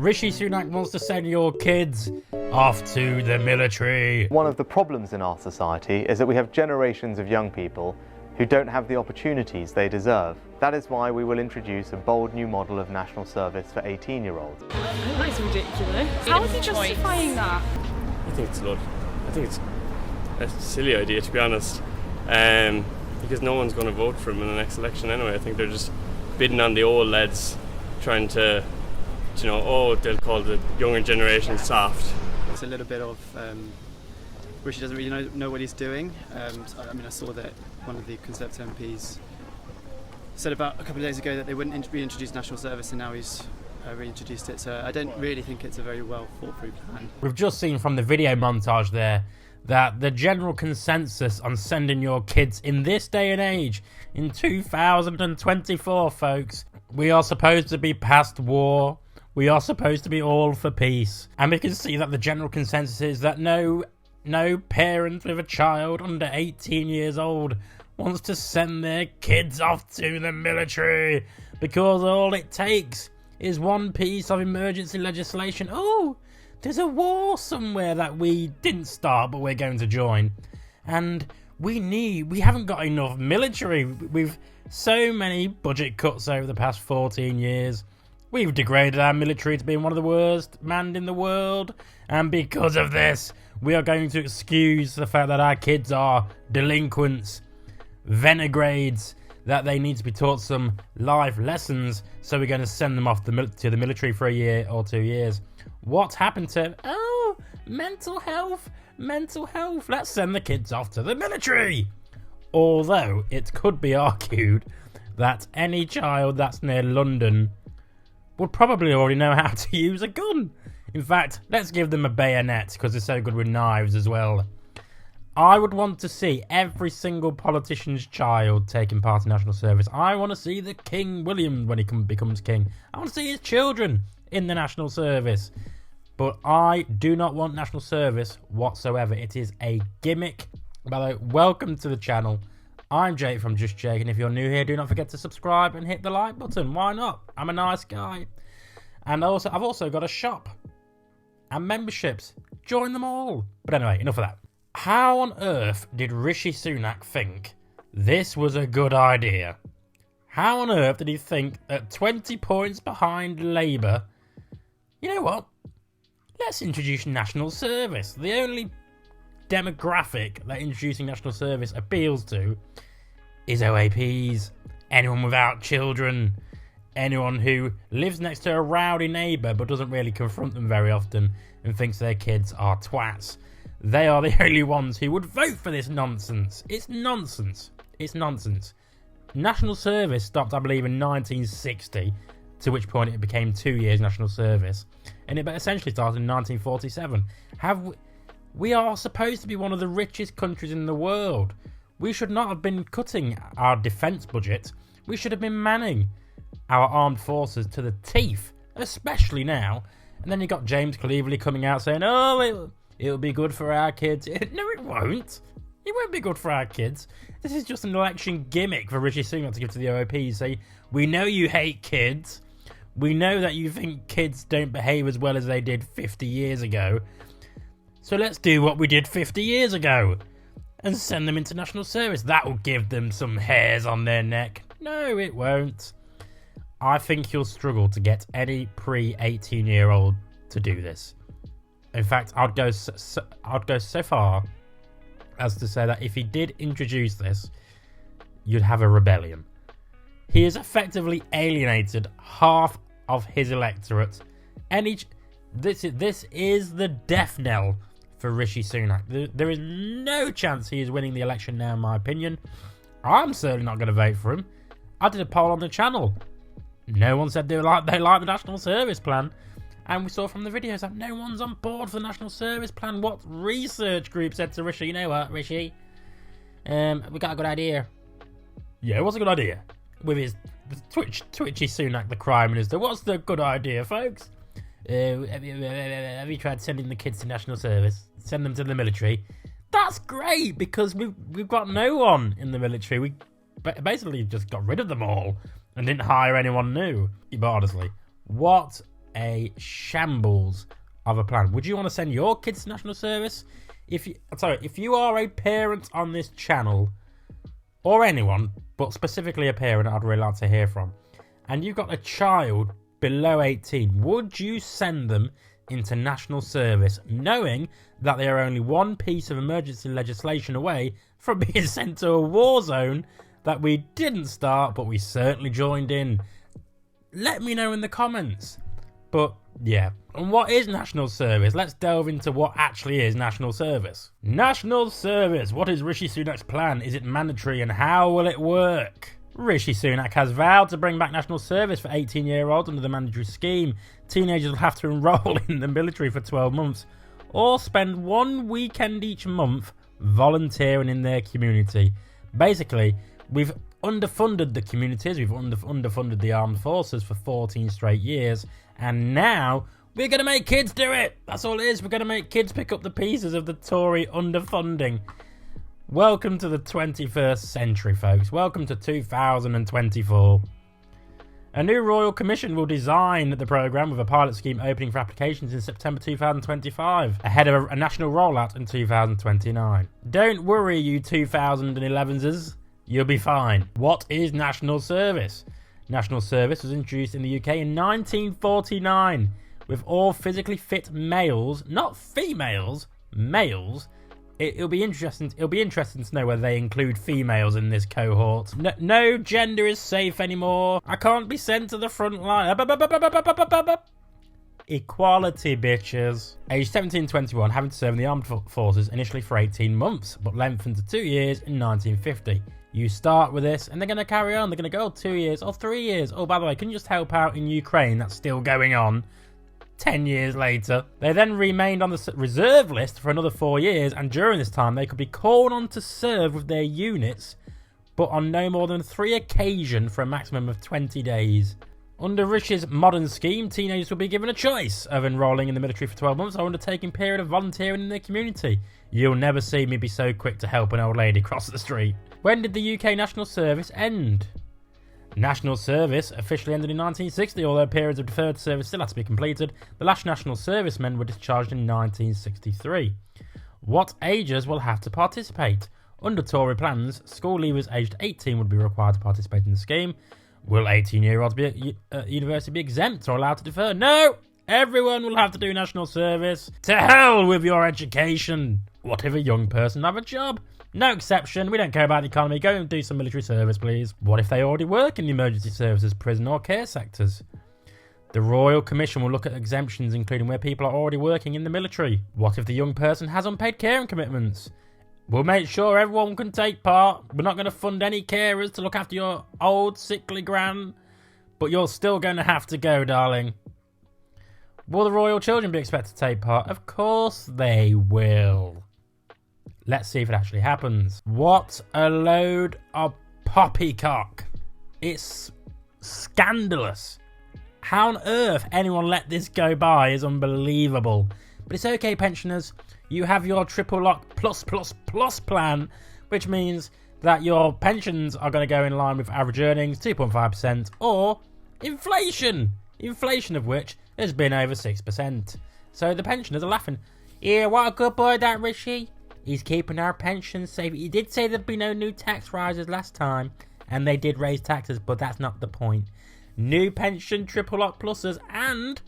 Rishi Sunak wants to send your kids off to the military. One of the problems in our society is that we have generations of young people who don't have the opportunities they deserve. That is why we will introduce a bold new model of national service for 18-year-olds. That is ridiculous. How is he justifying that? I think it's a silly idea, to be honest, because no one's going to vote for him in the next election anyway. I think they're just bidding on the old lads, trying to, they'll call the younger generation soft. It's a little bit of Rishi doesn't really know what he's doing. I saw that one of the Conservative MPs said about a couple of days ago that they wouldn't reintroduce national service, and now he's reintroduced it. So I don't really think it's a very well thought through plan. We've just seen from the video montage there that the general consensus on sending your kids in this day and age, in 2024, folks, we are supposed to be past war. We are supposed to be all for peace. And we can see that the general consensus is that no parent with a child under 18 years old wants to send their kids off to the military, because all it takes is one piece of emergency legislation. Oh, there's a war somewhere that we didn't start but we're going to join, and we haven't got enough military. We've so many budget cuts over the past 14 years. We've degraded our military to being one of the worst manned in the world, and because of this, we are going to excuse the fact that our kids are delinquents, renegades, that they need to be taught some life lessons, so we're going to send them off to the military for a year or 2 years. What happened to, mental health, let's send the kids off to the military. Although it could be argued that any child that's near London would probably already know how to use a gun. In fact, let's give them a bayonet, because they're so good with knives as well. I would want to see every single politician's child taking part in national service. I want to see the King William when he becomes king. I want to see his children in the national service. But I do not want national service whatsoever. It is a gimmick. By the way, welcome to the channel. I'm Jake from Just Jake, and if you're new here, do not forget to subscribe and hit the like button. Why not? I'm a nice guy. And I've also got a shop and memberships. Join them all. But anyway, enough of that. How on earth did Rishi Sunak think this was a good idea? How on earth did he think at 20 points behind Labour, you know what? Let's introduce national service. The only demographic that introducing national service appeals to is OAPs, anyone without children, anyone who lives next to a rowdy neighbour but doesn't really confront them very often and thinks their kids are twats. They are the only ones who would vote for this nonsense. It's nonsense. It's nonsense. National service stopped, I believe, in 1960, to which point it became 2 years national service, and it essentially started in 1947. We are supposed to be one of the richest countries in the world. We should not have been cutting our defence budget. We should have been manning our armed forces to the teeth, especially now. And then you got James Cleverly coming out saying, it'll be good for our kids. No, it won't. It won't be good for our kids. This is just an election gimmick for Rishi Sunak to give to the OAP. Say, we know you hate kids. We know that you think kids don't behave as well as they did 50 years ago. So let's do what we did 50 years ago and send them into national service. That will give them some hairs on their neck. No, it won't. I think you'll struggle to get any pre-18-year-old to do this. In fact, I'd go so far as to say that if he did introduce this, you'd have a rebellion. He has effectively alienated half of his electorate. This is the death knell for Rishi Sunak. There is no chance he is winning the election now, in my opinion. I'm certainly not going to vote for him. I did a poll on the channel. No one said they like the national service plan. And we saw from the videos that no one's on board for the national service plan. What research group said to Rishi, you know what, Rishi? We got a good idea. Yeah, what's a good idea? With his twitchy Sunak, the crime minister. What's the good idea, folks? Have you tried sending the kids to national service? Send them to the military? That's great, because we've got no one in the military. We basically just got rid of them all and didn't hire anyone new. But honestly, what a shambles of a plan. Would you want to send your kids to national service? If you are a parent on this channel, or anyone, but specifically a parent I'd really like to hear from, and you've got a child below 18, would you send them into national service, knowing that they are only one piece of emergency legislation away from being sent to a war zone that we didn't start, but we certainly joined in? Let me know in the comments. But yeah, and what is national service? Let's delve into what actually is national service. National service. What is Rishi Sunak's plan? Is it mandatory, and how will it work? Rishi Sunak has vowed to bring back national service for 18-year-olds under the mandatory scheme. Teenagers will have to enrol in the military for 12 months or spend 1 weekend each month volunteering in their community. Basically, we've underfunded the communities, we've underfunded the armed forces for 14 straight years, and now we're going to make kids do it. That's all it is. We're going to make kids pick up the pieces of the Tory underfunding. Welcome to the 21st century, folks. Welcome to 2024. A new Royal Commission will design the programme with a pilot scheme opening for applications in September 2025, ahead of a national rollout in 2029. Don't worry, you 2011s. You'll be fine. What is national service? National service was introduced in the UK in 1949, with all physically fit males, not females, males. It'll be interesting to know whether they include females in this cohort. No gender is safe anymore. I can't be sent to the front line. Equality, bitches. Age 17-21, having to serve in the armed forces initially for 18 months, but lengthened to 2 years in 1950. You start with this, and they're going to carry on. They're going to go 2 years or 3 years. Oh, by the way, can you just help out in Ukraine? That's still going on. 10 years later. They then remained on the reserve list for another 4 years, and during this time they could be called on to serve with their units, but on no more than 3 occasions for a maximum of 20 days. Under Rishi's modern scheme, teenagers will be given a choice of enrolling in the military for 12 months or undertaking a period of volunteering in their community. You'll never see me be so quick to help an old lady cross the street. When did the UK national service end? National service officially ended in 1960, although periods of deferred service still had to be completed. The last national servicemen were discharged in 1963. What ages will have to participate? Under Tory plans, school leavers aged 18 would be required to participate in the scheme. Will 18-year-olds at university be exempt or allowed to defer? No! Everyone will have to do national service. To hell with your education. What if a young person have a job? No exception. We don't care about the economy. Go and do some military service, please. What if they already work in the emergency services, prison or care sectors? The Royal Commission will look at exemptions, including where people are already working in the military. What if the young person has unpaid caring commitments? We'll make sure everyone can take part. We're not going to fund any carers to look after your old, sickly gran, but you're still going to have to go, darling. Will the royal children be expected to take part? Of course they will. Let's see if it actually happens. What a load of poppycock. It's scandalous. How on earth anyone let this go by is unbelievable. But it's okay, pensioners. You have your triple lock plus plan, which means that your pensions are going to go in line with average earnings, 2.5%, or inflation. Inflation of which has been over 6%. So the pensioners are laughing. Yeah, what a good boy that Rishi. He's keeping our pensions safe. He did say there'd be no new tax rises last time, and they did raise taxes, but that's not the point. New pension, triple lock pluses, and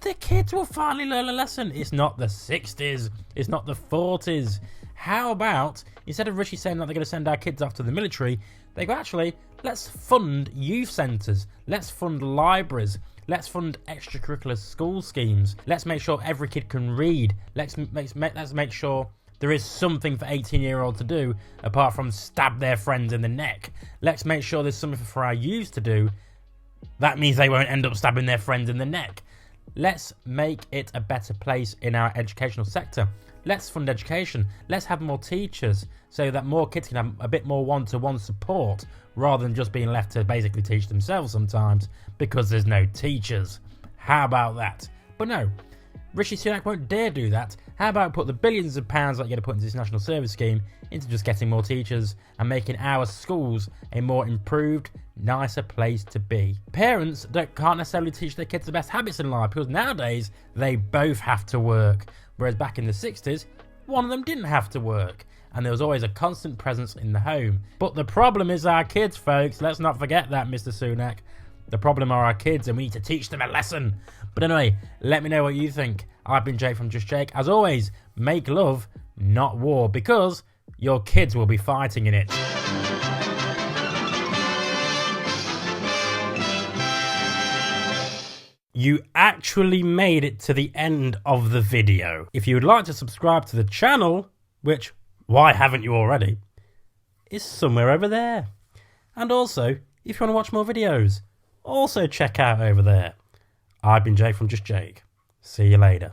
the kids will finally learn a lesson. It's not the 60s. It's not the 40s. How about, instead of Rishi saying that they're going to send our kids off to the military, they go, actually, let's fund youth centres. Let's fund libraries. Let's fund extracurricular school schemes. Let's make sure every kid can read. Let's make sure there is something for 18-year-olds to do apart from stab their friends in the neck. Let's make sure there's something for our youth to do. That means they won't end up stabbing their friends in the neck. Let's make it a better place in our educational sector. Let's fund education. Let's have more teachers so that more kids can have a bit more one-to-one support rather than just being left to basically teach themselves sometimes because there's no teachers. How about that? But no, Rishi Sunak won't dare do that. How about put the billions of pounds that you're going to put into this national service scheme into just getting more teachers and making our schools a more improved nicer place to be. Parents can't necessarily teach their kids the best habits in life because nowadays they both have to work, whereas back in the 60s, one of them didn't have to work, and there was always a constant presence in the home. But the problem is our kids, folks. Let's not forget that, Mr. Sunak. The problem are our kids, and we need to teach them a lesson. But anyway, let me know what you think. I've been Jake from Just Jake. As always, make love, not war, because your kids will be fighting in it. You actually made it to the end of the video. If you would like to subscribe to the channel, which, why haven't you already, is somewhere over there. And also, if you want to watch more videos, also check out over there. I've been Jake from Just Jake. See you later.